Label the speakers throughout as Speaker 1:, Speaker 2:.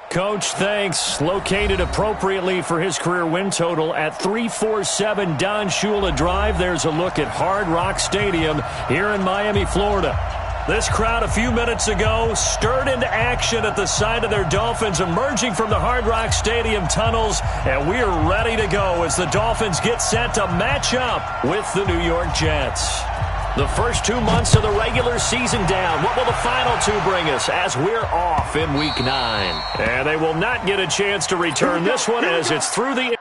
Speaker 1: Coach, thanks. Located appropriately for his career win total at 347 Don Shula Drive. There's a look at Hard Rock Stadium here in Miami, Florida. This crowd a few minutes ago stirred into action at the side of their Dolphins emerging from the Hard Rock Stadium tunnels, and we are ready to go as the Dolphins get set to match up with the New York Jets. The first 2 months of the regular season down. What will the final two bring us as we're off in Week 9? And they will not get a chance to return this one as it's through the end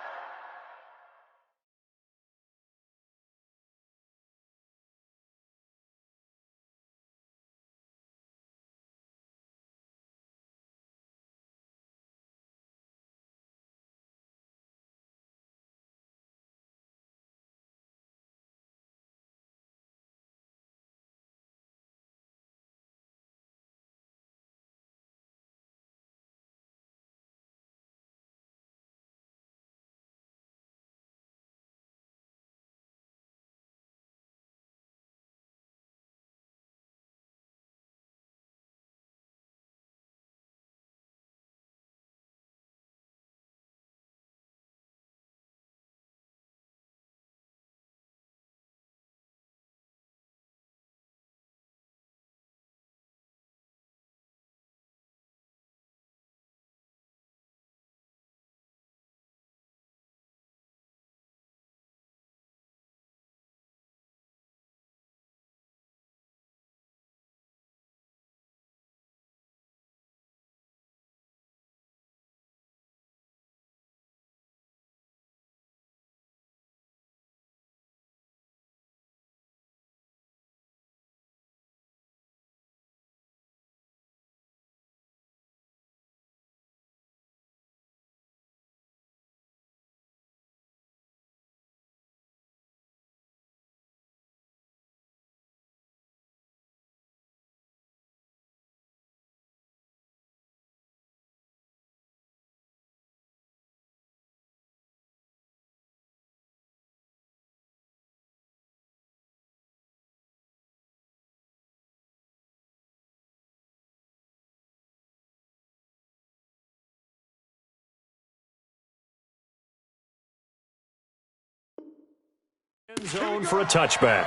Speaker 1: zone for a touchback.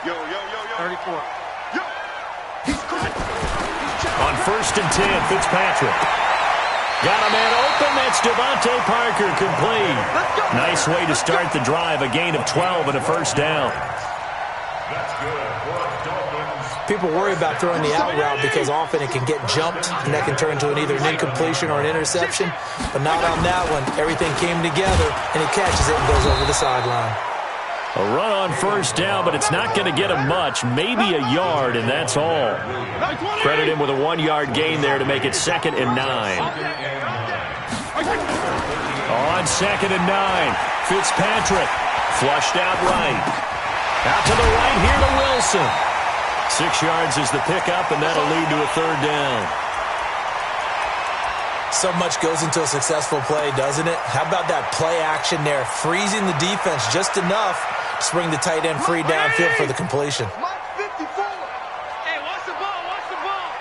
Speaker 2: Yo.
Speaker 3: 34.
Speaker 2: Yo. He's cracked.
Speaker 1: On 1st and 10, Fitzpatrick. Got a man open. That's Devontae Parker, complete. Nice way to start the drive. A gain of 12 and a first down.
Speaker 2: That's good.
Speaker 3: People worry about throwing the out route because often it can get jumped, and that can turn into either an incompletion or an interception. But not on that one. Everything came together, and he catches it and goes over the sideline.
Speaker 1: A run on 1st down, but it's not going to get him much. Maybe a yard, and that's all. Credit him with a 1-yard gain there to make it 2nd and 9. On 2nd and 9, Fitzpatrick flushed out right. Out to the right here to Wilson. 6 yards is the pickup, and that'll lead to a 3rd down.
Speaker 3: So much goes into a successful play, doesn't it? How about that play action there, freezing the defense just enough to spring the tight end free downfield for the completion.
Speaker 4: Hey, watch the ball, watch the ball.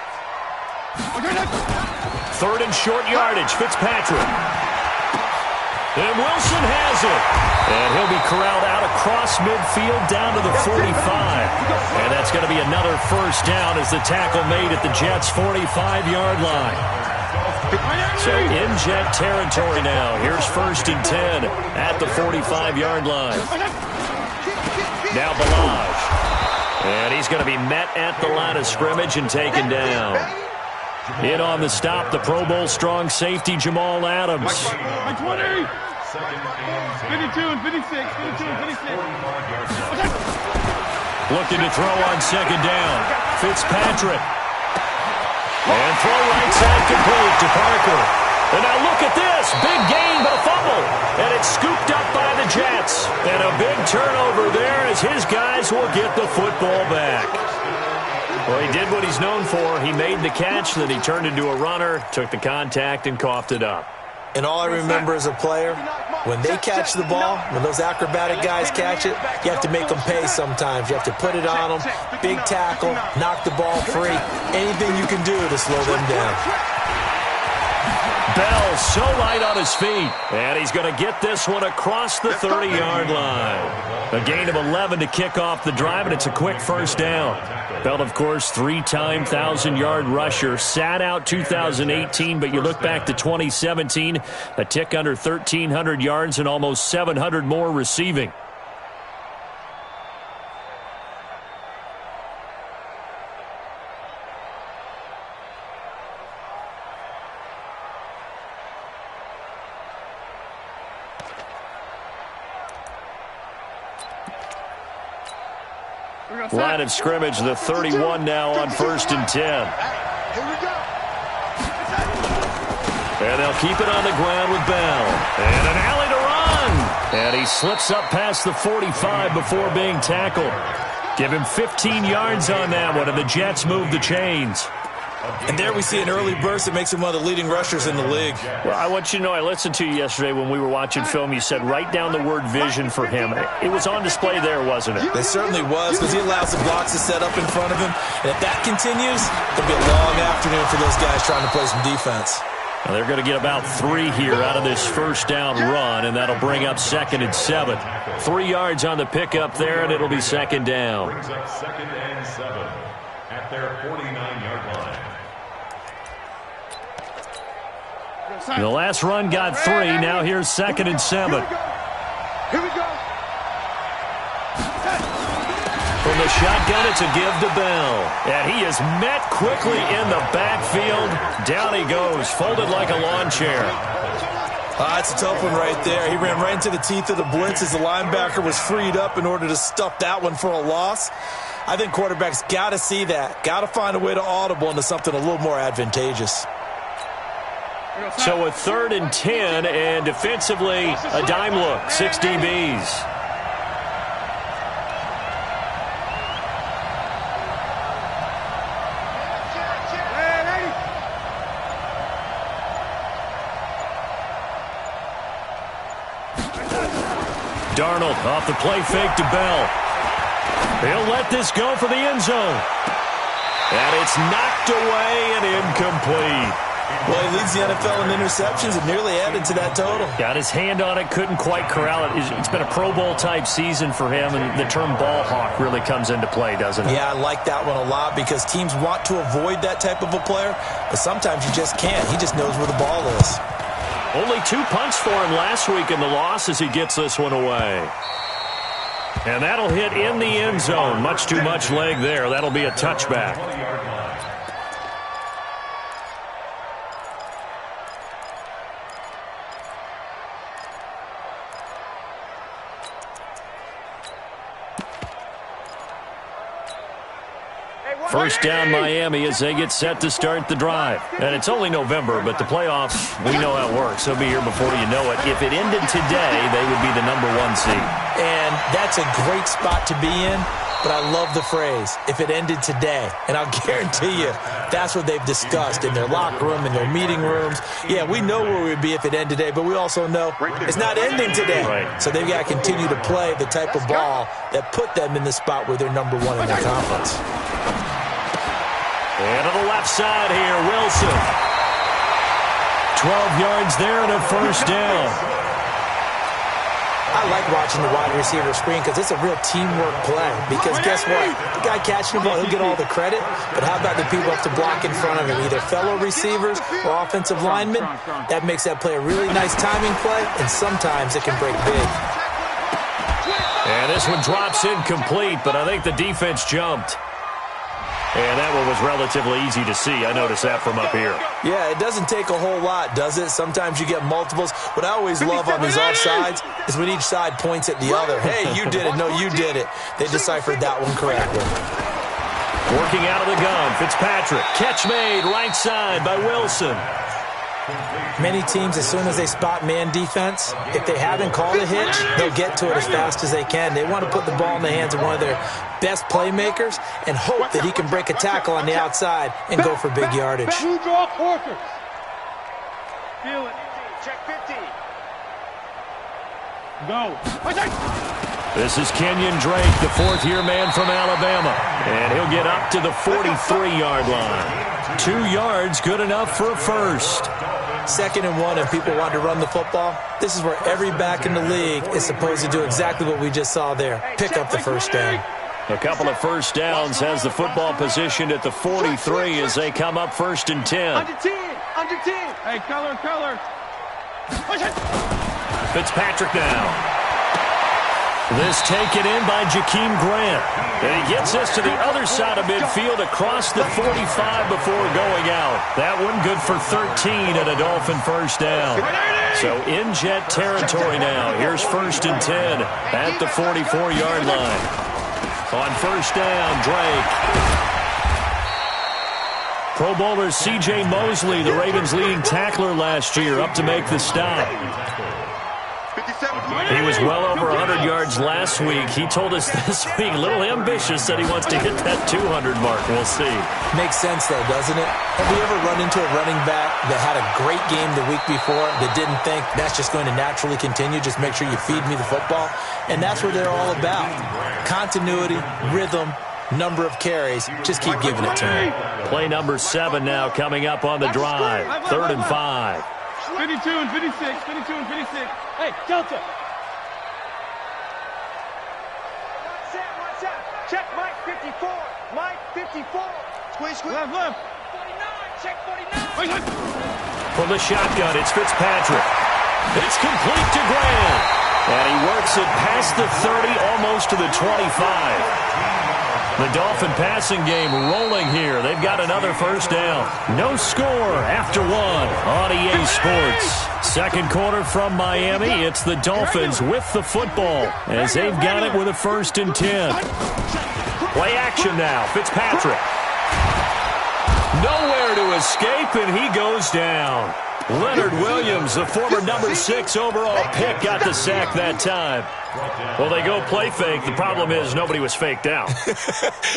Speaker 1: 3rd and short yardage, Fitzpatrick. And Wilson has it. And he'll be corralled out across midfield down to the 45. And that's going to be another 1st down as the tackle made at the Jets' 45-yard line. So in Jet territory now. Here's 1st and 10 at the 45-yard line. Now Balaj. And he's going to be met at the line of scrimmage and taken down. In on the stop, the Pro Bowl strong safety Jamal Adams.
Speaker 4: 52 and 56, 52 and 56.
Speaker 1: Looking to throw on 2nd down. Fitzpatrick. And throw right side complete to Parker. And now look at this. Big gain, but a fumble. And it's scooped up by the Jets. And a big turnover there as his guys will get the football back. Well, he did what he's known for. He made the catch, then he turned into a runner, took the contact, and coughed it up.
Speaker 3: And all I remember as a player, when they catch the ball, when those acrobatic guys catch it, you have to make them pay sometimes. You have to put it on them, big tackle, knock the ball free, anything you can do to slow them down.
Speaker 1: Bell so light on his feet, and he's going to get this one across the 30-yard line. A gain of 11 to kick off the drive, and it's a quick first down. Bell, of course, three-time 1,000-yard rusher, sat out 2018, but you look back to 2017, a tick under 1,300 yards and almost 700 more receiving. Line of scrimmage, the 31 now on 1st and 10. And they'll keep it on the ground with Bell. And an alley to run. And he slips up past the 45 before being tackled. Give him 15 yards on that one, and the Jets move the chains.
Speaker 3: And there we see an early burst that makes him one of the leading rushers in the league.
Speaker 1: Well, I want you to know, I listened to you yesterday when we were watching film. You said write down the word vision for him. It was on display there, wasn't it?
Speaker 3: It certainly was, because he allows the blocks to set up in front of him. And if that continues, it'll be a long afternoon for those guys trying to play some defense.
Speaker 1: Well, they're going to get about 3 here out of this first down run, and that'll bring up 2nd and 7. 3 yards on the pickup there, and it'll be 2nd down.
Speaker 2: Brings up 2nd and 7 at their 49-yard line.
Speaker 1: The last run got 3. Now here's 2nd and 7.
Speaker 2: Here we go.
Speaker 1: From the shotgun, it's a give to Bell. And he is met quickly in the backfield. Down he goes, folded like a lawn chair.
Speaker 3: That's a tough one right there. He ran right into the teeth of the blitz as the linebacker was freed up in order to stuff that one for a loss. I think quarterbacks got to see that. Got to find a way to audible into something a little more advantageous.
Speaker 1: So a 3rd and 10, and defensively, a dime look, 6 DBs. Darnold off the play fake to Bell. He'll let this go for the end zone. And it's knocked away and incomplete.
Speaker 3: Well, he leads the NFL in interceptions and nearly added to that total.
Speaker 1: Got his hand on it, couldn't quite corral it. It's been a Pro Bowl-type season for him, and the term ball hawk really comes into play, doesn't it?
Speaker 3: Yeah, I like that one a lot because teams want to avoid that type of a player, but sometimes you just can't. He just knows where the ball is.
Speaker 1: Only 2 punts for him last week in the loss as he gets this one away. And that'll hit in the end zone. Much too much leg there. That'll be a touchback. First down Miami as they get set to start the drive. And it's only November, but the playoffs, we know how it works. They'll be here before you know it. If it ended today, they would be the #1 seed.
Speaker 3: And that's a great spot to be in, but I love the phrase, if it ended today. And I'll guarantee you, that's what they've discussed in their locker room, in their meeting rooms. Yeah, we know where we'd be if it ended today, but we also know it's not ending today.
Speaker 1: Right.
Speaker 3: So they've got to continue to play the type of ball that put them in the spot where they're #1 in their conference.
Speaker 1: And to the left side here, Wilson. 12 yards there and a first down.
Speaker 3: I like watching the wide receiver screen because it's a real teamwork play. Because guess what? The guy catching the ball, he'll get all the credit. But how about the people up to block in front of him, either fellow receivers or offensive linemen? That makes that play a really nice timing play, and sometimes it can break big.
Speaker 1: And this one drops incomplete, but I think the defense jumped. And that one was relatively easy to see. I noticed that from up here.
Speaker 3: Yeah, it doesn't take a whole lot, does it? Sometimes you get multiples. What I always love on these offsides is when each side points at the other. Hey, you did it. No, you did it. They deciphered that one correctly.
Speaker 1: Working out of the gun, Fitzpatrick. Catch made right side by Wilson.
Speaker 3: Many teams, as soon as they spot man defense, if they haven't called a hitch, they'll get to it as fast as they can. They want to put the ball in the hands of one of their best playmakers and hope that he can break a tackle on the outside and go for big yardage.
Speaker 4: Feel it. Check 50. Go.
Speaker 1: This is Kenyon Drake, the fourth-year man from Alabama. And he'll get up to the 43-yard line. 2 yards, good enough for a first.
Speaker 3: 2nd and 1, and people want to run the football. This is where every back in the league is supposed to do exactly what we just saw there. Pick up the first down.
Speaker 1: A couple of first downs has the football positioned at the 43 as they come up 1st and 10.
Speaker 4: Under 10. Under 10. Hey, color.
Speaker 1: Fitzpatrick now. This taken in by Jakeem Grant. And he gets this to the other side of midfield across the 45 before going out. That one good for 13 and a Dolphin first down. So in jet territory now. Here's 1st and 10 at the 44-yard line. On first down, Drake. Pro Bowler C.J. Mosley, the Ravens' leading tackler last year, up to make the stop. He was well over 100 yards last week. He told us this week, a little ambitious, that he wants to hit that 200 mark. We'll see.
Speaker 3: Makes sense, though, doesn't it? Have you ever run into a running back that had a great game the week before that didn't think that's just going to naturally continue? Just make sure you feed me the football. And that's what they're all about. Continuity, rhythm, number of carries. Just keep giving it to him.
Speaker 1: Play number 7 now coming up on the drive. 3rd and 5.
Speaker 4: 52 and 56. 52 and 56. Hey, Delta. Check Mike 54. Mike 54. Squeeze. Left. 49. Check 49.
Speaker 1: From the shotgun, it's Fitzpatrick. It's complete to Grant. And he works it past the 30, almost to the 25. The Dolphin passing game rolling here. They've got another first down. No score after 1 on EA Sports. Second quarter from Miami. It's the Dolphins with the football as they've got it with a 1st and 10. Play action now. Fitzpatrick. Nowhere to escape, and he goes down. Leonard Williams, the former number 6 overall pick, got the sack that time. Well, they go play fake. The problem is nobody was faked out.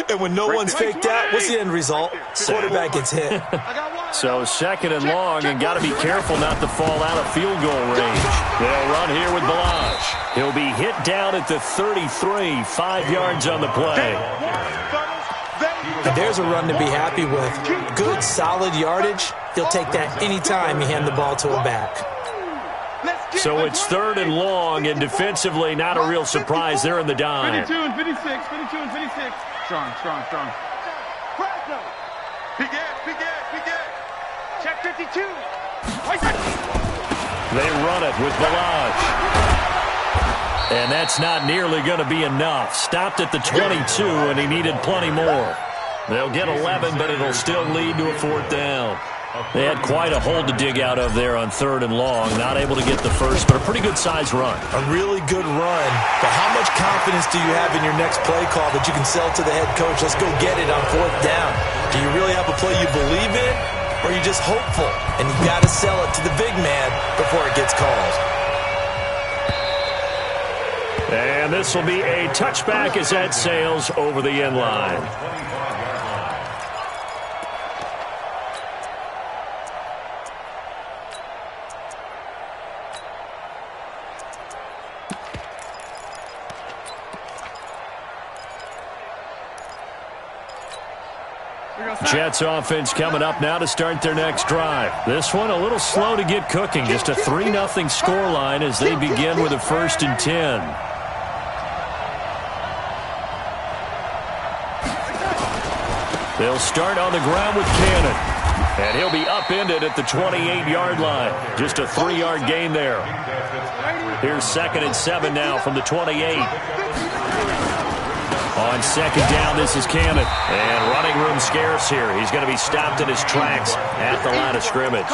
Speaker 3: And when no one's faked out, what's the end result? Quarterback gets hit.
Speaker 1: So 2nd and long, and got to be careful not to fall out of field goal range. They'll run here with Balaj. He'll be hit down at the 33, 5 yards on the play.
Speaker 3: And there's a run to be happy with. Good, solid yardage. He'll take that anytime you hand the ball to a back.
Speaker 1: So it's 3rd and long, and defensively, not a real surprise. They're in the dime.
Speaker 4: 52 and 56. 52 and 56. Strong. Big ass. Check 52.
Speaker 1: They run it with Balaj. And that's not nearly going to be enough. Stopped at the 22, and he needed plenty more. They'll get 11, but it'll still lead to a 4th down. They had quite a hole to dig out of there on 3rd and long. Not able to get the first, but a pretty good-sized run.
Speaker 3: A really good run. But how much confidence do you have in your next play call that you can sell to the head coach? Let's go get it on 4th down. Do you really have a play you believe in, or are you just hopeful? And you got to sell it to the big man before it gets called.
Speaker 1: And this will be a touchback as that sails over the end line. Jets offense coming up now to start their next drive. This one a little slow to get cooking. Just a 3-0 scoreline as they begin with a 1st and 10. They'll start on the ground with Cannon. And he'll be upended at the 28-yard line. Just a 3-yard gain there. Here's 2nd and 7 now from the 28. On 2nd down, this is Cannon. And running room scarce here. He's going to be stopped in his tracks at the line of scrimmage.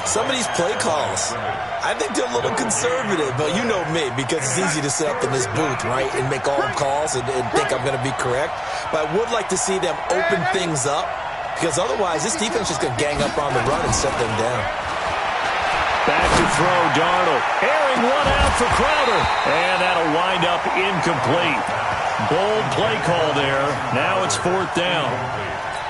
Speaker 3: Some of these play calls, I think they're a little conservative, but you know me, because it's easy to sit up in this booth, right, and make all calls and think I'm going to be correct. But I would like to see them open things up, because otherwise this defense is just going to gang up on the run and set them down.
Speaker 1: Back to throw, Darnold. Airing one out for Crowder. And that'll wind up incomplete. Bold play call there. Now it's 4th down.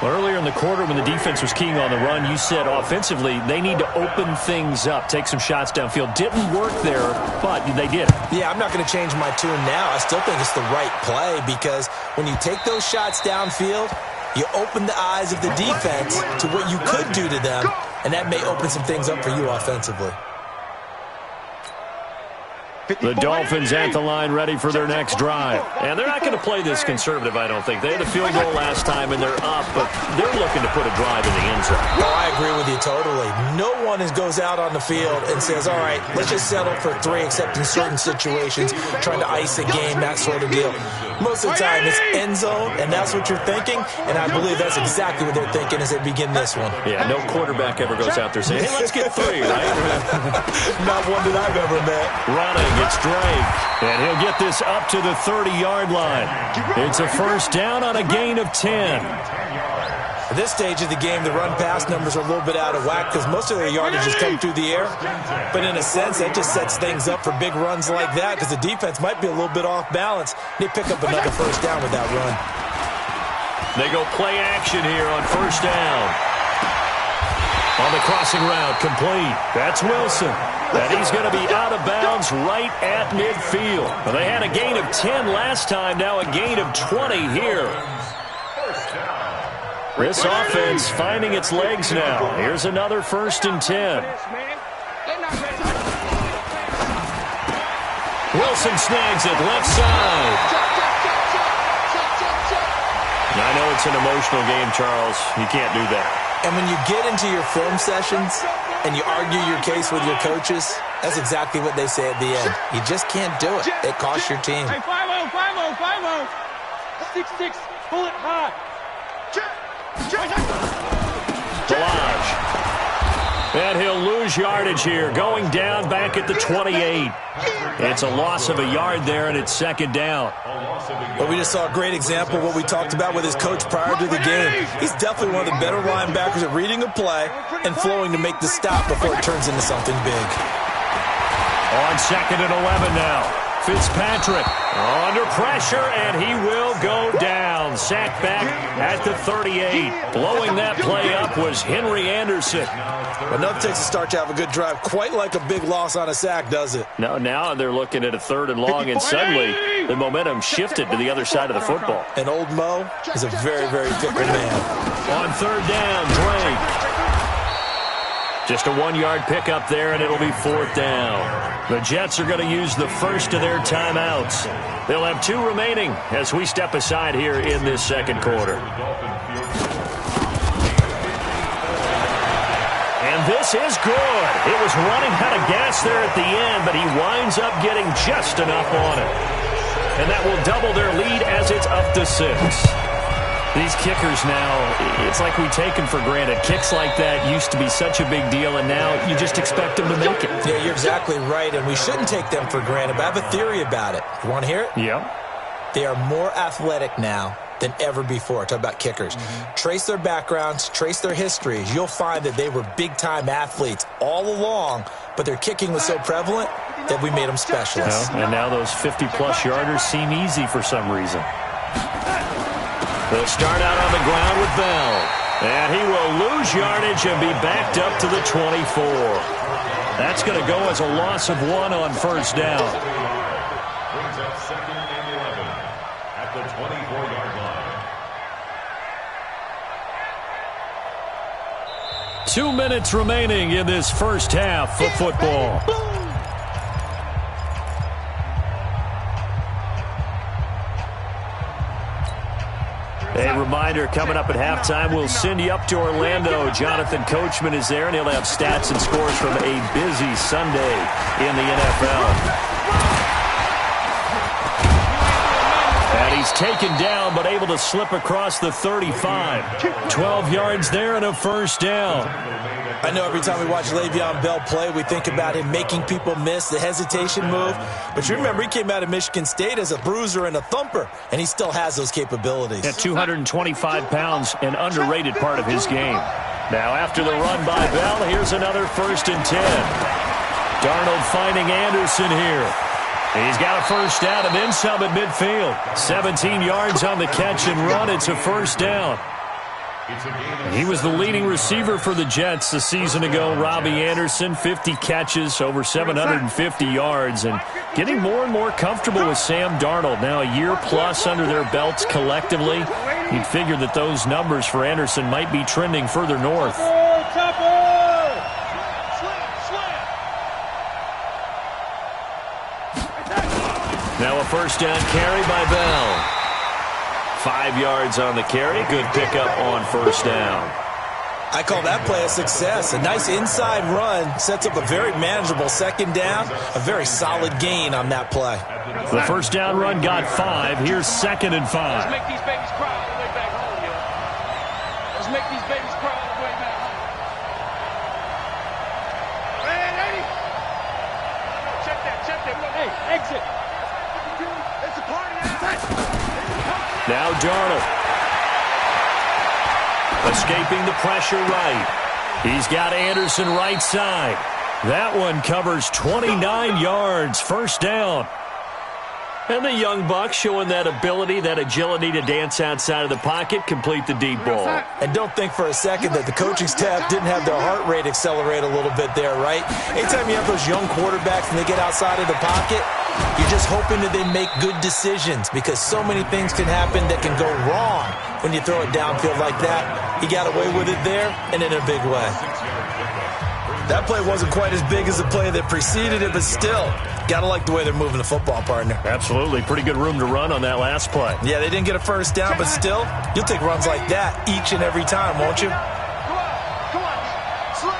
Speaker 1: Well, earlier in the quarter when the defense was keying on the run, you said offensively they need to open things up, take some shots downfield. Didn't work there, but they did.
Speaker 3: Yeah, I'm not going to change my tune now. I still think it's the right play because when you take those shots downfield, you open the eyes of the defense to what you could do to them, and that may open some things up for you offensively.
Speaker 1: The Dolphins at the line ready for their next drive. And they're not going to play this conservative, I don't think. They had a field goal last time, and they're up, but they're looking to put a drive in the end zone.
Speaker 3: Oh, I agree with you totally. No one goes out on the field and says, all right, let's just settle for 3, except in certain situations, trying to ice a game, that sort of deal. Most of the time, it's end zone, and that's what you're thinking, and I believe that's exactly what they're thinking as they begin this one.
Speaker 1: Yeah, no quarterback ever goes out there saying, hey, let's get 3, right?
Speaker 3: Not one that I've ever met.
Speaker 1: Running, it's Drake, and he'll get this up to the 30-yard line. It's a first down on a gain of 10.
Speaker 3: At this stage of the game, the run-pass numbers are a little bit out of whack because most of their yardage has come through the air. But in a sense, that just sets things up for big runs like that because the defense might be a little bit off balance. They pick up another first down with that run.
Speaker 1: They go play action here on first down. On the crossing route, complete. That's Wilson. And he's going to be out of bounds right at midfield. Well, they had a gain of 10 last time, now a gain of 20 here. This offense finding its legs now. Here's another 1st and 10. Wilson snags it left side. I know it's an emotional game, Charles. You can't do that.
Speaker 3: And when you get into your film sessions and you argue your case with your coaches, that's exactly what they say at the end. You just can't do it. It costs your team.
Speaker 4: Hey, 5-0, 5-0, 5-0. 6-6, pull it high.
Speaker 1: Delage. And he'll lose yardage here, going down back at the 28. It's a loss of a yard there, and it's 2nd down.
Speaker 3: Well, we just saw a great example of what we talked about with his coach prior to the game. He's definitely one of the better linebackers at reading a play and flowing to make the stop before it turns into something big.
Speaker 1: On 2nd and 11 now. Fitzpatrick under pressure, and he will go down. Sacked back at the 38. Blowing that play up was Henry Anderson.
Speaker 3: Well, nothing takes a start to have a good drive quite like a big loss on a sack, does it?
Speaker 1: No, now they're looking at a 3rd and long, and suddenly the momentum shifted to the other side of the football.
Speaker 3: And old Mo is a very, very fickle man.
Speaker 1: On 3rd down, Drake. Just a 1-yard pickup there, and it'll be 4th down. The Jets are going to use the first of their timeouts. They'll have 2 remaining as we step aside here in this 2nd quarter. And this is good. It was running out of gas there at the end, but he winds up getting just enough on it. And that will double their lead as it's up to 6. These kickers now, it's like we take them for granted. Kicks like that used to be such a big deal, and now you just expect them to make it.
Speaker 3: Yeah, you're exactly right, and we shouldn't take them for granted, but I have a theory about it. You want to hear it?
Speaker 1: Yep.
Speaker 3: They are more athletic now than ever before. Talk about kickers. Trace their backgrounds, trace their histories. You'll find that they were big-time athletes all along, but their kicking was so prevalent that we made them specialists.
Speaker 1: And now those 50-plus yarders seem easy for some reason. They'll start out on the ground with Bell. And he will lose yardage and be backed up to the 24. That's going to go as a loss of 1 on first down.
Speaker 2: Brings up 2nd and 11 at the 24-yard line.
Speaker 1: 2 minutes remaining in this first half of football. A reminder, coming up at halftime, we'll send you up to Orlando. Jonathan Coachman is there, and he'll have stats and scores from a busy Sunday in the NFL. And he's taken down, but able to slip across the 35. 12 yards there and a first down.
Speaker 3: I know every time we watch Le'Veon Bell play, we think about him making people miss, the hesitation move. But you remember, he came out of Michigan State as a bruiser and a thumper, and he still has those capabilities.
Speaker 1: At 225 pounds, an underrated part of his game. Now, after the run by Bell, here's another 1st and 10. Darnold finding Anderson here. He's got a first down and then some at midfield. 17 yards on the catch and run. It's a first down. He was the leading receiver for the Jets a season ago. Robbie Anderson, 50 catches, over 750 yards, and getting more and more comfortable with Sam Darnold. Now a year plus under their belts collectively. You'd figure that those numbers for Anderson might be trending further north. Now a first down carry by Bell. 5 yards on the carry. Good pickup on first down.
Speaker 3: I call that play a success. A nice inside run sets up a very manageable second down. A very solid gain on that play.
Speaker 1: The first down run got 5. Here's 2nd and 5.
Speaker 4: Let's make these babies cry all the way back home, yo. Let's make these babies cry all the way back home. Hey, lady. Check that. Hey, exit. It's a party outside.
Speaker 1: Now Darnold. Escaping the pressure right. He's got Anderson right side. That one covers 29 yards. First down. And the young buck showing that ability, that agility to dance outside of the pocket, complete the deep ball.
Speaker 3: And don't think for a second that the coaching staff didn't have their heart rate accelerate a little bit there, right? Anytime you have those young quarterbacks and they get outside of the pocket, you're just hoping that they make good decisions because so many things can happen that can go wrong when you throw it downfield like that. He got away with it there and in a big way. That play wasn't quite as big as the play that preceded it, but still, got to like the way they're moving the football, partner.
Speaker 1: Absolutely. Pretty good room to run on that last play.
Speaker 3: Yeah, they didn't get a first down, but still, you'll take runs like that each and every time, won't you?
Speaker 4: Come on. Slant.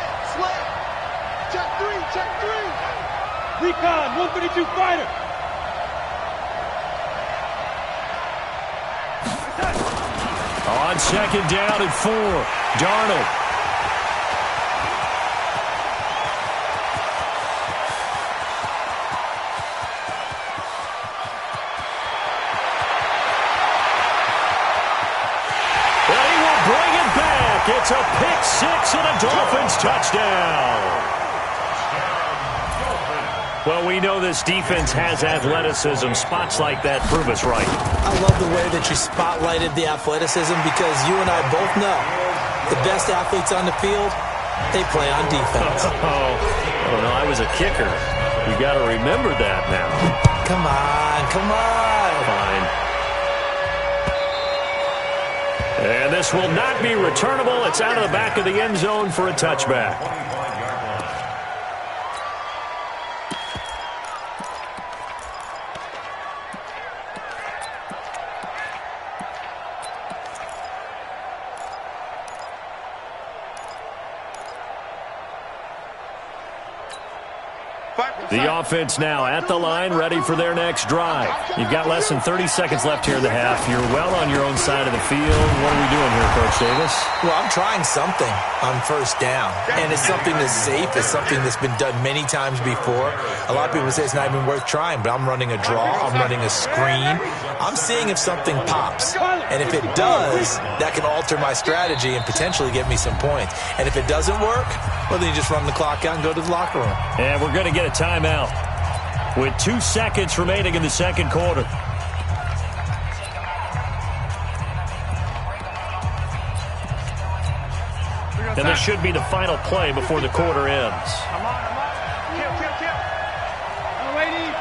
Speaker 4: Check three. Recon, 132 fighter.
Speaker 1: On 2nd down and 4. Darnold. It's a pick 6 and a Dolphins touchdown. Well, we know this defense has athleticism. Spots like that prove us right.
Speaker 3: I love the way that you spotlighted the athleticism because you and I both know the best athletes on the field, they play on defense.
Speaker 1: Oh, no, I was a kicker. You got to remember that now.
Speaker 3: Come on.
Speaker 1: Fine. And this will not be returnable. It's out of the back of the end zone for a touchback. The offense now at the line, ready for their next drive. You've got less than 30 seconds left here in the half. You're well on your own side of the field. What are we doing here, Coach Davis?
Speaker 3: Well, I'm trying something on first down, and it's something that's safe. It's something that's been done many times before. A lot of people say it's not even worth trying, but I'm running a draw. I'm running a screen. I'm seeing if something pops, and if it does, that can alter my strategy and potentially get me some points. And if it doesn't work, well, then you just run the clock out and go to the locker room.
Speaker 1: And we're going to get a timeout with 2 seconds remaining in the second quarter. And this should be the final play before the quarter ends.
Speaker 4: I'm on. Kill. I'm waiting.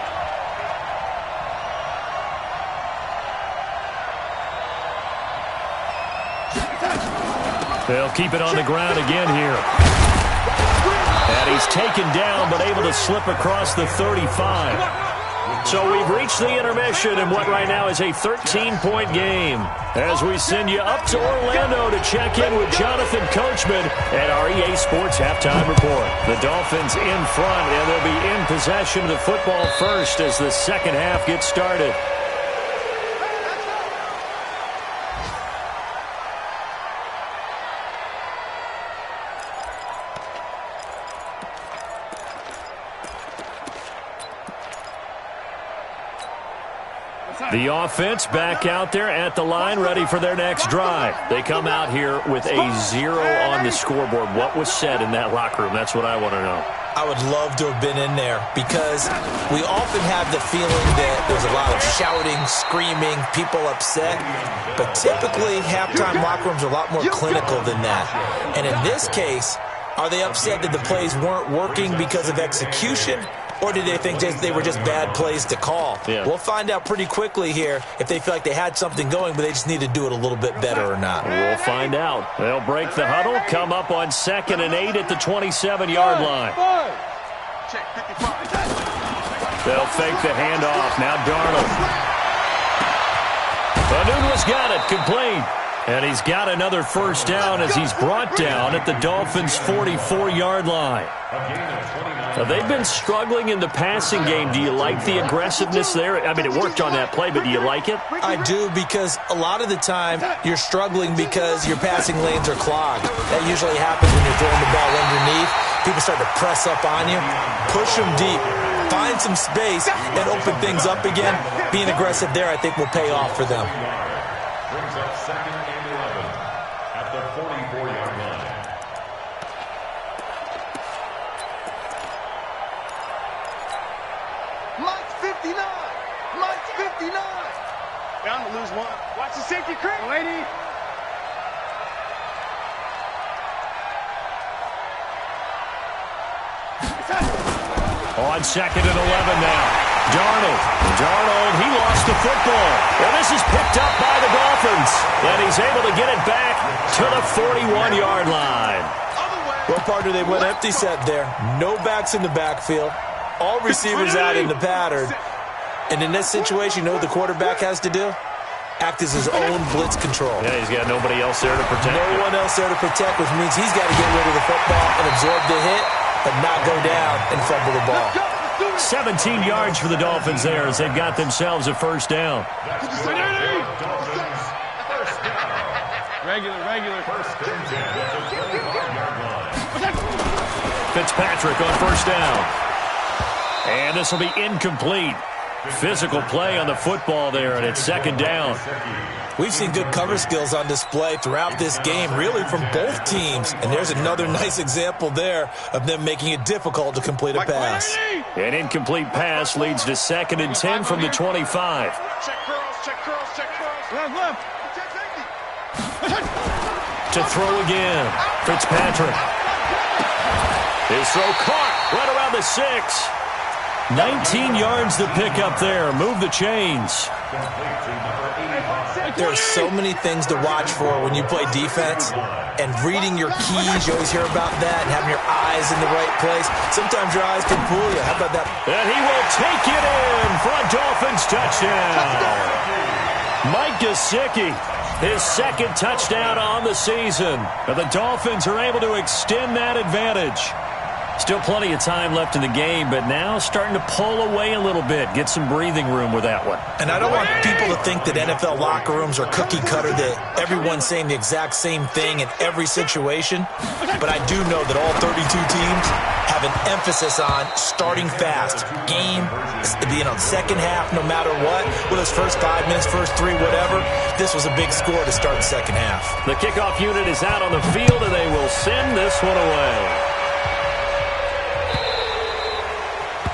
Speaker 1: They'll keep it on the ground again here. And he's taken down, but able to slip across the 35. So we've reached the intermission in what right now is a 13-point game. As we send you up to Orlando to check in with Jonathan Coachman at our EA Sports Halftime Report. The Dolphins in front, and they'll be in possession of the football first as the second half gets started. The offense back out there at the line, ready for their next drive. They come out here with a 0 on the scoreboard. What was said in that locker room? That's what I want to know.
Speaker 3: I would love to have been in there because we often have the feeling that there's a lot of shouting, screaming, people upset. But typically, halftime locker rooms are a lot more clinical than that. And in this case, are they upset that the plays weren't working because of execution? Or did they think they were just bad plays to call?
Speaker 1: Yeah.
Speaker 3: We'll find out pretty quickly here if they feel like they had something going, but they just need to do it a little bit better or not.
Speaker 1: We'll find out. They'll break the huddle, come up on 2nd and 8 at the 27-yard line. They'll fake the handoff. Now Darnold. Anunua's got it, complete. And he's got another first down as he's brought down at the Dolphins' 44-yard line. They've been struggling in the passing game. Do you like the aggressiveness there? I mean, it worked on that play, but do you like it?
Speaker 3: I do, because a lot of the time you're struggling because your passing lanes are clogged. That usually happens when you're throwing the ball underneath. People start to press up on you. Push them deep. Find some space and open things up again. Being aggressive there, I think, will pay off for them.
Speaker 2: Brings up 2nd and 11 at the 44-yard line.
Speaker 4: Mike's 59. Mike's 59. Bound to lose one. Watch the safety creep. Lady.
Speaker 1: On 2nd and 11 now. Darnold, he lost the football. And this is picked up by the Dolphins. And he's able to get it back to the 41-yard line.
Speaker 3: Well, partner, they went empty set there. No backs in the backfield. All receivers out in the pattern. And in this situation, you know what the quarterback has to do? Act as his own blitz control.
Speaker 1: Yeah, he's got nobody else there to protect.
Speaker 3: No one else there to protect, which means he's got to get rid of the football and absorb the hit, but not go down and fumble the ball.
Speaker 1: 17 yards for the Dolphins there as they've got themselves a first down.
Speaker 4: Regular.
Speaker 1: Fitzpatrick on first down. And this will be incomplete. Physical play on the football there, and it's 2nd down.
Speaker 3: We've seen good cover skills on display throughout this game, really from both teams. And there's another nice example there of them making it difficult to complete a pass.
Speaker 1: An incomplete pass leads to 2nd and 10 from the 25.
Speaker 4: Check curls. Left.
Speaker 1: To throw again. Fitzpatrick. His throw caught right around the 6. 19 yards to pick up there. Move the chains.
Speaker 3: There are so many things to watch for when you play defense. And reading your keys, you always hear about that, and having your eyes in the right place. Sometimes your eyes can fool you. How about that?
Speaker 1: And he will take it in for a Dolphins touchdown. Mike Gesicki, his 2nd touchdown on the season. And the Dolphins are able to extend that advantage. Still plenty of time left in the game, but now starting to pull away a little bit. Get some breathing room with that one.
Speaker 3: And I don't want people to think that NFL locker rooms are cookie cutter, that everyone's saying the exact same thing in every situation. But I do know that all 32 teams have an emphasis on starting fast. Game, second half, no matter what. Whether it's first 5 minutes, first 3, whatever. This was a big score to start the second half.
Speaker 1: The kickoff unit is out on the field, and they will send this one away.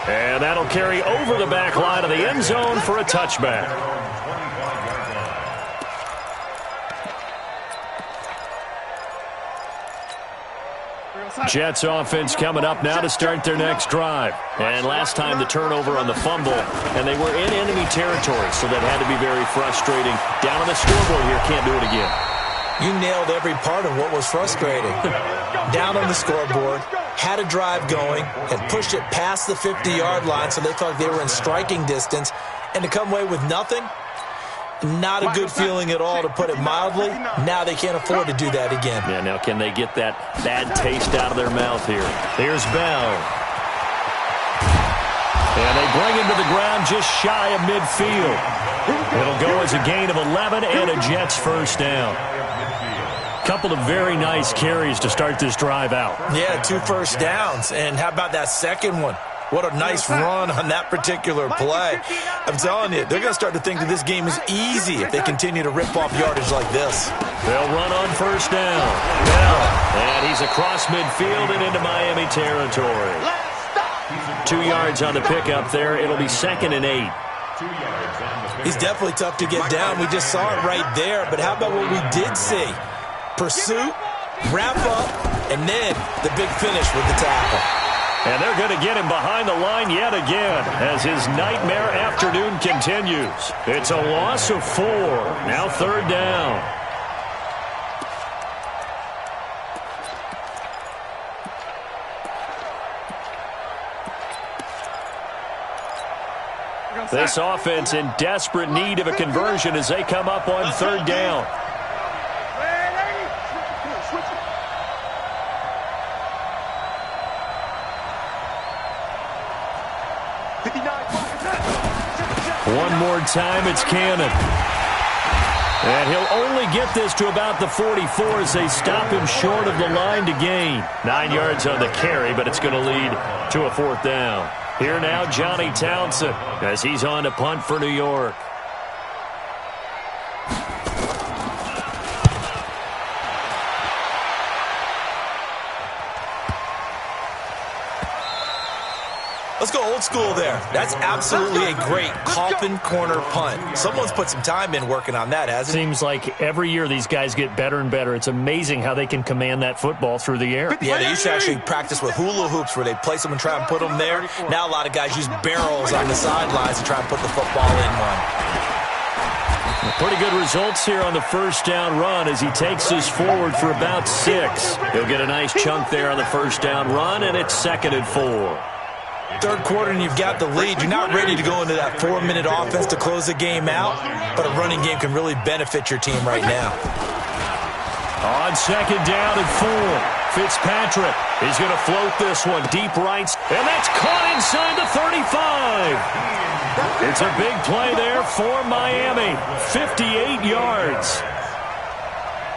Speaker 1: And that'll carry over the back line of the end zone for a touchback. Jets offense coming up now to start their next drive. And last time the turnover on the fumble, and they were in enemy territory, so that had to be very frustrating. Down on the scoreboard here, can't do it again.
Speaker 3: You nailed every part of what was frustrating. Down on the scoreboard, had a drive going, had pushed it past the 50-yard line so they felt like they were in striking distance, and to come away with nothing, not a good feeling at all, to put it mildly. Now they can't afford to do that again.
Speaker 1: Yeah, now can they get that bad taste out of their mouth here? Here's Bell. And they bring him to the ground just shy of midfield. It'll go as a gain of 11 and a Jets first down. Couple of very nice carries to start this drive out.
Speaker 3: Yeah, 2 first downs. And how about that second one? What a nice run on that particular play. I'm telling you, they're going to start to think that this game is easy if they continue to rip off yardage like this.
Speaker 1: They'll run on first down. And he's across midfield and into Miami territory. 2 yards on the pickup there. It'll be 2nd and 8.
Speaker 3: He's definitely tough to get down. We just saw it right there. But how about what we did see? Pursuit, wrap up, and then the big finish with the tackle.
Speaker 1: And they're going to get him behind the line yet again as his nightmare afternoon continues. It's a loss of 4. Now 3rd down. This offense in desperate need of a conversion as they come up on 3rd down. One more time, it's Cannon. And he'll only get this to about the 44 as they stop him short of the line to gain. 9 yards on the carry, but it's going to lead to a 4th down. Here now, Johnny Townsend, as he's on to punt for New York.
Speaker 3: Let's go old school there. That's absolutely a great coffin corner punt. Someone's put some time in working on that, hasn't it?
Speaker 1: Seems like every year these guys get better and better. It's amazing how they can command that football through the air.
Speaker 3: Yeah, they used to actually practice with hula hoops where they place them and try and put them there. Now a lot of guys use barrels on the sidelines to try and put the football in one.
Speaker 1: Pretty good results here on the first down run as he takes us forward for about 6. He'll get a nice chunk there on the first down run, and it's 2nd and 4.
Speaker 3: 3rd quarter and you've got the lead. You're not ready to go into that 4-minute offense to close the game out, but a running game can really benefit your team right now.
Speaker 1: On 2nd down and 4, Fitzpatrick is going to float this one deep right, and that's caught inside the 35. It's a big play there for Miami, 58 yards.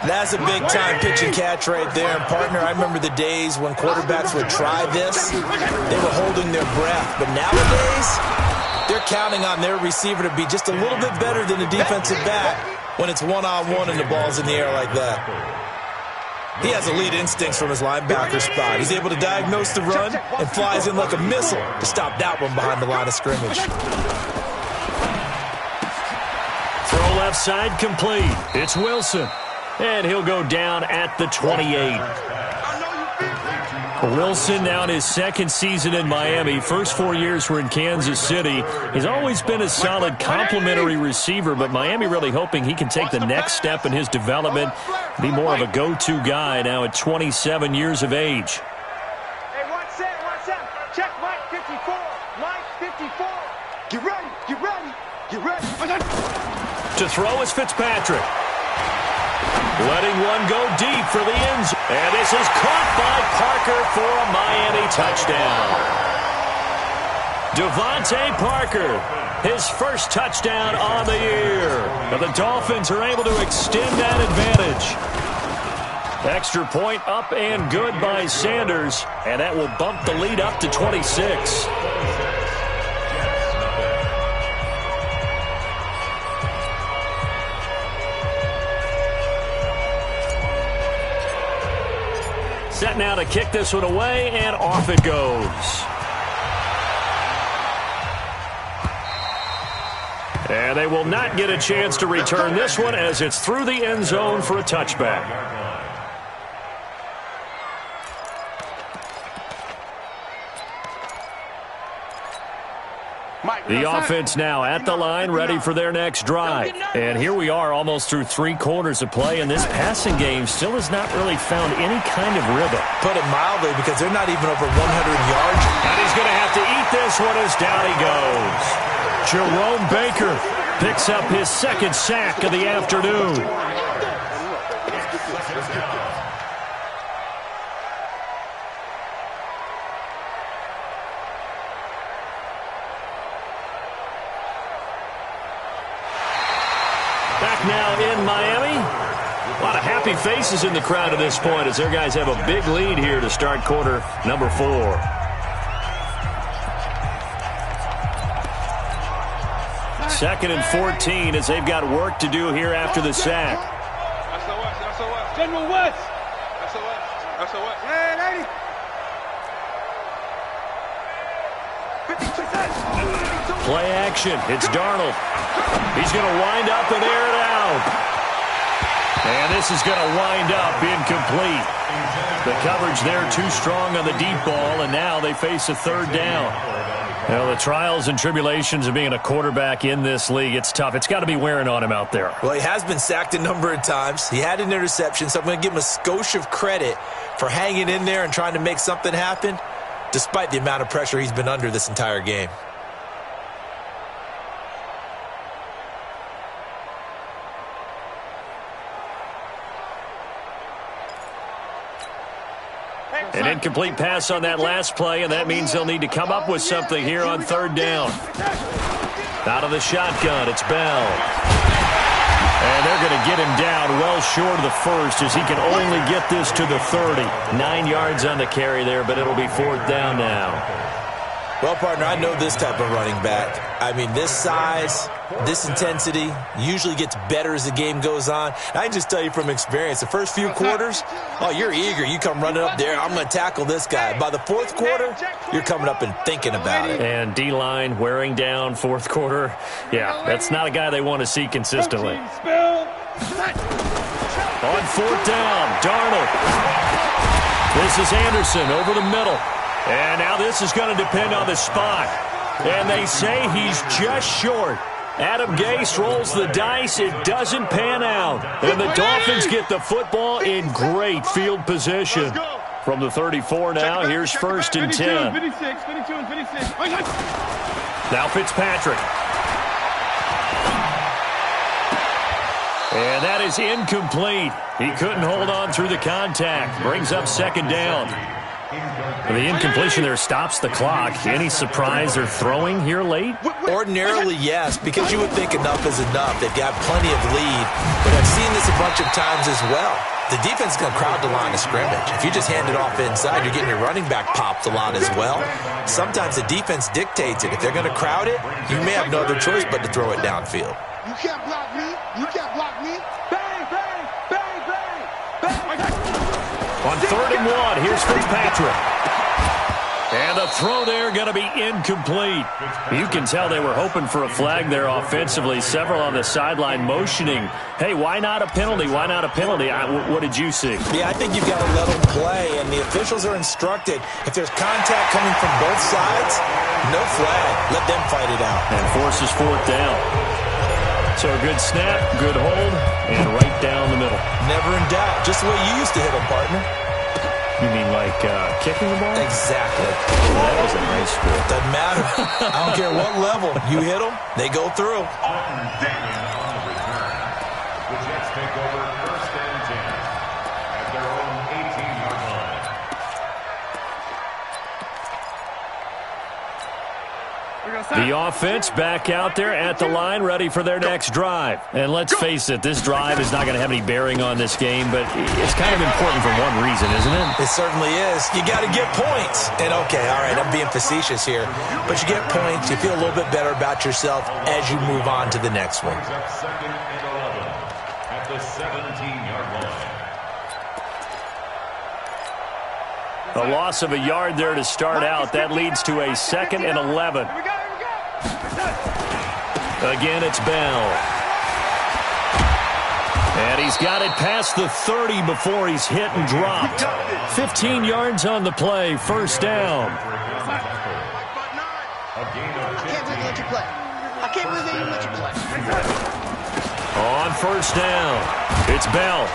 Speaker 3: That's a big-time pitch and catch right there. And, partner, I remember the days when quarterbacks would try this. They were holding their breath. But nowadays, they're counting on their receiver to be just a little bit better than the defensive back when it's one-on-one and the ball's in the air like that. He has elite instincts from his linebacker spot. He's able to diagnose the run and flies in like a missile to stop that one behind the line of scrimmage.
Speaker 1: Throw left side complete. It's Wilson. And he'll go down at the 28. Wilson now in his 2nd season in Miami. First 4 years were in Kansas City. He's always been a solid complementary receiver, but Miami really hoping he can take the next step in his development, be more of a go-to guy now at 27 years of age.
Speaker 4: Hey, one set. Check Mike 54. Mike 54. Get ready.
Speaker 1: To throw is Fitzpatrick. Letting one go deep for the end zone. And this is caught by Parker for a Miami touchdown. Devontae Parker, his first touchdown on the year. And the Dolphins are able to extend that advantage. Extra point up and good by Sanders. And that will bump the lead up to 26. Set now to kick this one away, and off it goes. And they will not get a chance to return this one as it's through the end zone for a touchback. The offense now at the line, ready for their next drive. And here we are almost through 3 quarters of play, and this passing game still has not really found any kind of rhythm.
Speaker 3: Put it mildly, because they're not even over 100 yards.
Speaker 1: And he's going to have to eat this one as down he goes. Jerome Baker picks up his 2nd sack of the afternoon. Back now in Miami. A lot of happy faces in the crowd at this point as their guys have a big lead here to start quarter number 4. 2nd and 14 as they've got work to do here after the sack.
Speaker 4: General West. SOS. Yeah, lady. 50%.
Speaker 1: Play action. It's Darnold. He's going to wind up and air it out. And this is going to wind up incomplete. The coverage there too strong on the deep ball, and now they face a 3rd down. Well, the trials and tribulations of being a quarterback in this league, it's tough. It's got to be wearing on him out there.
Speaker 3: Well, he has been sacked a number of times. He had an interception, so I'm going to give him a skosh of credit for hanging in there and trying to make something happen, despite the amount of pressure he's been under this entire game.
Speaker 1: An incomplete pass on that last play, and that means they'll need to come up with something here on 3rd down. Out of the shotgun, it's Bell. And they're going to get him down well short of the 1st as he can only get this to the 30. 9 yards on the carry there, but it'll be 4th down now.
Speaker 3: Well, partner, I know this type of running back. I mean, this size, this intensity usually gets better as the game goes on. And I can just tell you from experience, the first few quarters, oh, you're eager. You come running up there, I'm going to tackle this guy. By the 4th quarter, you're coming up and thinking about it.
Speaker 1: And D-line wearing down 4th quarter. Yeah, that's not a guy they want to see consistently. On 4th down, Darnold. This is Anderson over the middle. And now this is going to depend on the spot. And they say he's just short. Adam Gase rolls the dice. It doesn't pan out. And the Dolphins get the football in great field position. From the 34 now, here's 1st and 10.
Speaker 4: 52 and 56.
Speaker 1: Now Fitzpatrick. And that is incomplete. He couldn't hold on through the contact. Brings up 2nd down. The incompletion there stops the clock. Any surprise they're throwing here late?
Speaker 3: Ordinarily, yes, because you would think enough is enough. They've got plenty of lead, but I've seen this a bunch of times as well. The defense is going to crowd the line of scrimmage. If you just hand it off inside, you're getting your running back popped a lot as well. Sometimes the defense dictates it. If they're going to crowd it, you may have no other choice but to throw it downfield.
Speaker 4: You can't block me. You can't block me. Bang, bang, bang, bang, bang.
Speaker 1: On 3rd and 1, here's Fitzpatrick. And the throw there going to be incomplete. You can tell they were hoping for a flag there offensively. Several on the sideline motioning, hey, why not a penalty? Why not a penalty? What did you see?
Speaker 3: Yeah, I think you've got to let them play, and the officials are instructed. If there's contact coming from both sides, no flag. Let them fight it out.
Speaker 1: And forces 4th down. So a good snap, good hold, and right down the middle.
Speaker 3: Never in doubt. Just the way you used to hit them, partner.
Speaker 1: You mean like kicking the ball?
Speaker 3: Exactly.
Speaker 1: Well, that was a nice score.
Speaker 3: Doesn't matter. I don't care what level. You hit them, they go through.
Speaker 2: On the return. The Jets take over 1st and 10 at their own 18-yard line.
Speaker 1: The offense back out there at the line, ready for their next drive. And let's face it, this drive is not going to have any bearing on this game, but it's kind of important for one reason, isn't it?
Speaker 3: It certainly is. You got to get points. And, okay, all right, I'm being facetious here. But you get points, you feel a little bit better about yourself as you move on to the next one.
Speaker 2: 2nd and 11 at the 17-yard line.
Speaker 1: A loss of a yard there to start out. That leads to a 2nd and 11. Again, it's Bell. And he's got it past the 30 before he's hit and dropped. 15 yards on the play, 1st down.
Speaker 4: I can't believe they let you play.
Speaker 1: On 1st down, it's Bell.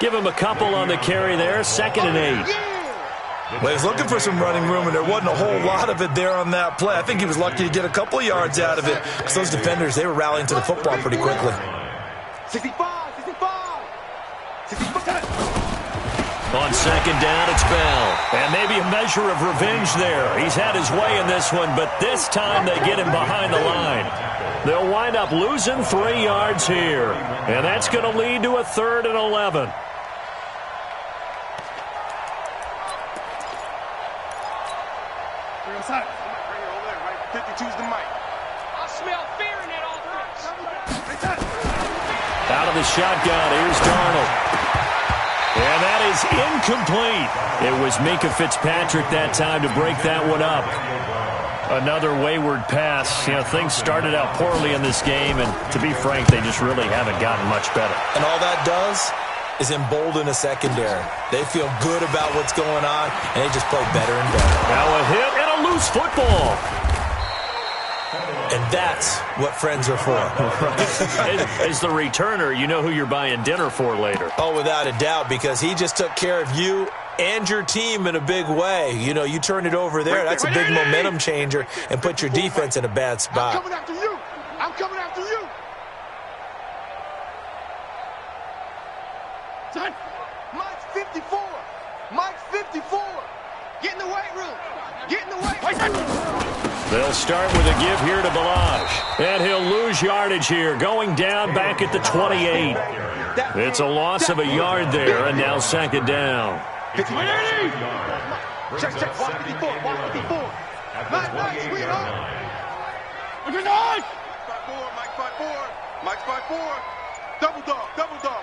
Speaker 1: Give him a couple on the carry there, 2nd and 8.
Speaker 3: Well, he's looking for some running room, and there wasn't a whole lot of it there on that play. I think he was lucky to get a couple of yards out of it because those defenders, they were rallying to the football pretty quickly.
Speaker 4: 65.
Speaker 1: On 2nd down, it's Bell. And maybe a measure of revenge there. He's had his way in this one, but this time they get him behind the line. They'll wind up losing 3 yards here. And that's going to lead to a 3rd and 11.
Speaker 4: smell fear in that offense.
Speaker 1: Out of the shotgun, here's Darnold. And that is incomplete. It was Minkah Fitzpatrick that time to break that one up. Another wayward pass. You know, things started out poorly in this game, and to be frank, they just really haven't gotten much better.
Speaker 3: And all that does is embolden a secondary. They feel good about what's going on, and they just play better and better.
Speaker 1: Now a hit and a loose football.
Speaker 3: And that's what friends are for.
Speaker 1: As the returner, you know who you're buying dinner for later.
Speaker 3: Oh, without a doubt, because he just took care of you and your team in a big way. You know, you turn it over there, that's a big momentum changer and put your defense in a bad spot.
Speaker 4: I'm coming after you. I'm coming after you. Son, Mike's 54. Mike's 54. Get in the weight room. Get in the weight room.
Speaker 1: They'll start with a give here to Balaj. And he'll lose yardage here, going down back at the 28. It's a loss of a yard there, and now second down.
Speaker 4: Check, watch 54, watch 54. Nice, sweetheart. Mike 5-4, Mike 5-4. Double dog,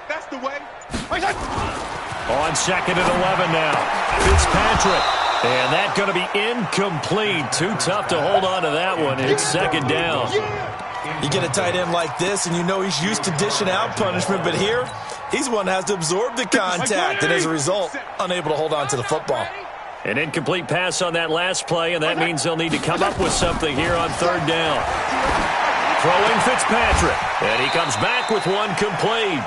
Speaker 4: that's the way.
Speaker 1: On second and 11 now. Fitzpatrick. And that's going to be incomplete. Too tough to hold on to that one. It's second down.
Speaker 3: You get a tight end like this, and you know he's used to dishing out punishment, but here, he's one that has to absorb the contact, and as a result, unable to hold on to the football.
Speaker 1: An incomplete pass on that last play, and that means they'll need to come up with something here on third down. Throwing Fitzpatrick, and he comes back with one complete.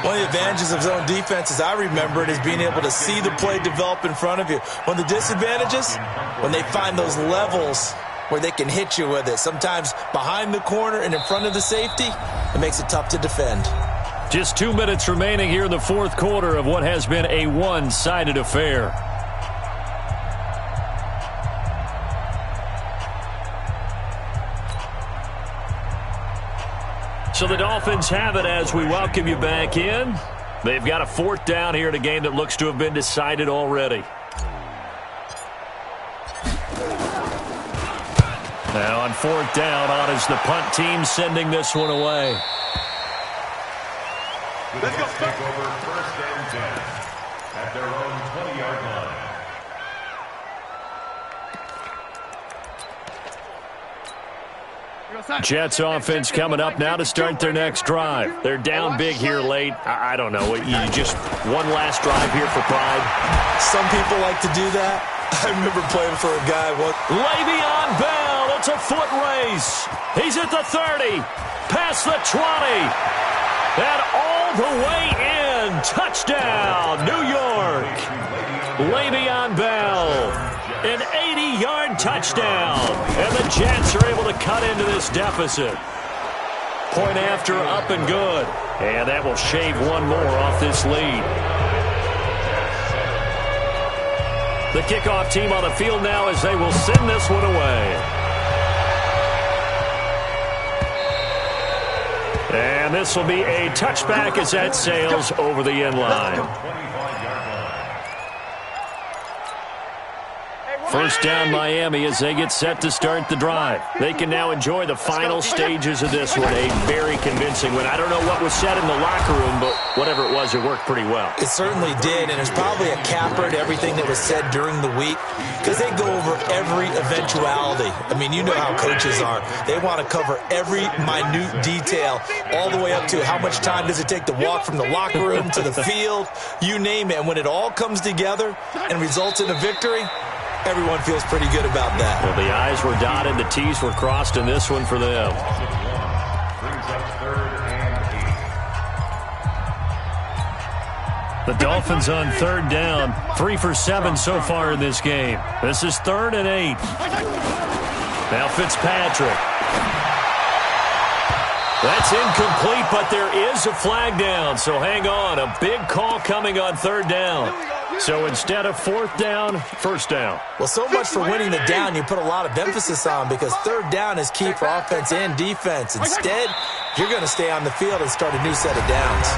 Speaker 3: One of the advantages of zone defense, as I remember it, is being able to see the play develop in front of you. One of the disadvantages, when they find those levels where they can hit you with it, sometimes behind the corner and in front of the safety, it makes it tough to defend.
Speaker 1: Just 2 minutes remaining here in the fourth quarter of what has been a one-sided affair. So the Dolphins have it as we welcome you back in. They've got a fourth down here in a game that looks to have been decided already. Now on fourth down, on is the punt team sending this one away.
Speaker 2: Let's go. Take over first and 10 at their own 20-yard line.
Speaker 1: Jets offense coming up now to start their next drive. They're down big here late. I don't know. You just one last drive here for pride.
Speaker 3: Some people like to do that. I remember playing for a guy once.
Speaker 1: Le'Veon Bell. It's a foot race. He's at the 30. Past the 20. And all the way in. Touchdown, New York. Le'Veon Bell. An 80-yard touchdown. And the Jets are able to cut into this deficit. Point after, up and good. And that will shave one more off this lead. The kickoff team on the field now as they will send this one away. And this will be a touchback as that sails over the end line. First down Miami as they get set to start the drive. They can now enjoy the final stages of this one. A very convincing win. I don't know what was said in the locker room, but whatever it was, it worked pretty well.
Speaker 3: It certainly did, and there's probably a capper to everything that was said during the week because they go over every eventuality. I mean, you know how coaches are. They want to cover every minute detail all the way up to how much time does it take to walk from the locker room to the field, you name it. And when it all comes together and results in a victory, everyone feels pretty good about that.
Speaker 1: Well, the I's were dotted, the T's were crossed in this one for them. The Dolphins on third down, 3 for 7 so far in this game. This is 3rd and 8. Now Fitzpatrick. That's incomplete, but there is a flag down, so hang on. A big call coming on third down. So instead of fourth down, first down.
Speaker 3: Well, so much for winning the down you put a lot of emphasis on because third down is key for offense and defense. Instead, you're going to stay on the field and start a new set of downs.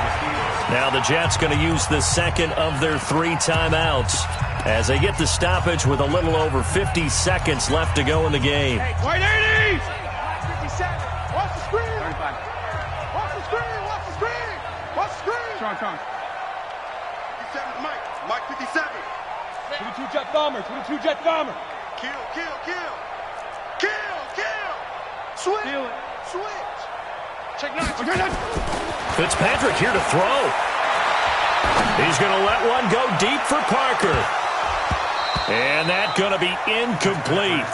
Speaker 1: Now the Jets going to use the second of their 3 timeouts as they get the stoppage with a little over 50 seconds left to go in the game.
Speaker 4: screen. 35. Watch the screen. Watch the screen. Watch the screen.
Speaker 5: Strong.
Speaker 4: 57 Mike. Mike 57.
Speaker 5: 22 jet bomber. 22 jet bomber.
Speaker 4: Kill. Switch.
Speaker 5: Feel it.
Speaker 4: Switch.
Speaker 5: Check 9.
Speaker 1: Fitzpatrick here to throw. He's going to let one go deep for Parker. And that's going to be incomplete.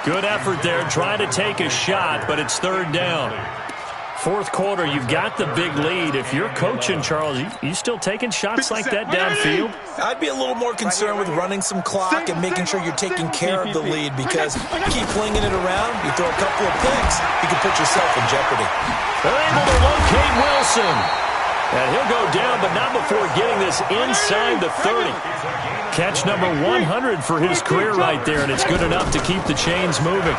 Speaker 1: Good effort there, trying to take a shot, but it's third down. Fourth quarter, you've got the big lead. If you're coaching, Charles, you still taking shots like that downfield?
Speaker 3: I'd be a little more concerned with running some clock and making sure you're taking care of the lead, because keep flinging it around, you throw a couple of picks, you can put yourself in jeopardy.
Speaker 1: They're able to locate Wilson. And he'll go down, but not before getting this inside the 30. Catch number 100 for his career right there, and it's good enough to keep the chains moving.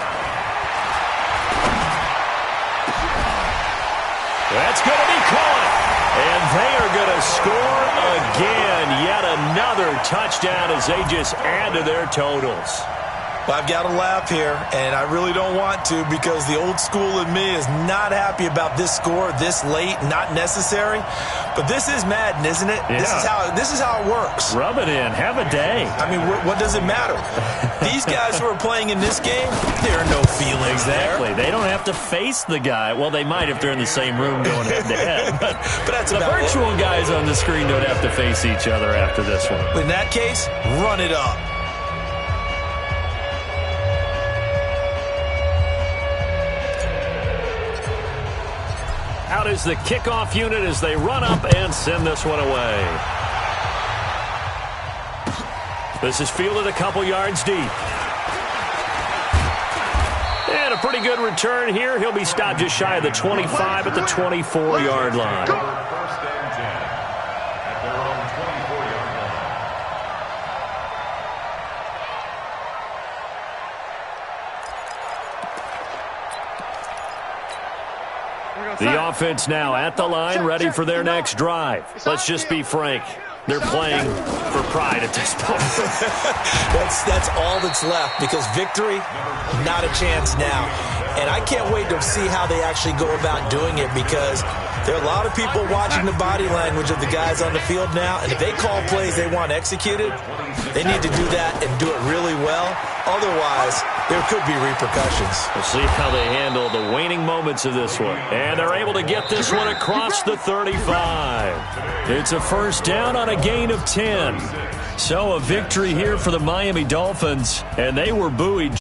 Speaker 1: That's going to be caught. And they are going to score again. Yet another touchdown as they just add to their totals.
Speaker 3: Well, I've got to laugh here, and I really don't want to, because the old school in me is not happy about this score this late, not necessary. But this is Madden, isn't it?
Speaker 1: Yeah.
Speaker 3: This is how it works.
Speaker 1: Rub it in. Have a day.
Speaker 3: I mean, what does it matter? These guys who are playing in this game, there are no feelings
Speaker 1: Exactly.
Speaker 3: there.
Speaker 1: They don't have to face the guy. Well, they might if they're in the same room going head-to-head. But
Speaker 3: that's
Speaker 1: the
Speaker 3: about
Speaker 1: virtual guys on the screen don't have to face each other after this one.
Speaker 3: In that case, run it up.
Speaker 1: Out is the kickoff unit as they run up and send this one away. This is fielded a couple yards deep. And a pretty good return here. He'll be stopped just shy of the 25 at the 24-yard line.
Speaker 2: First and 10 at their own 24-yard line.
Speaker 1: The offense now at the line, ready for their next drive. Let's just be frank. They're playing for pride at this point.
Speaker 3: That's all that's left, because victory, not a chance now. And I can't wait to see how they actually go about doing it, because there are a lot of people watching the body language of the guys on the field now, and if they call plays they want executed, they need to do that and do it really well. Otherwise, there could be repercussions.
Speaker 1: We'll see how they handle the waning moments of this one. And they're able to get this one across the 35. It's a first down on a gain of 10. So a victory here for the Miami Dolphins, and they were buoyed.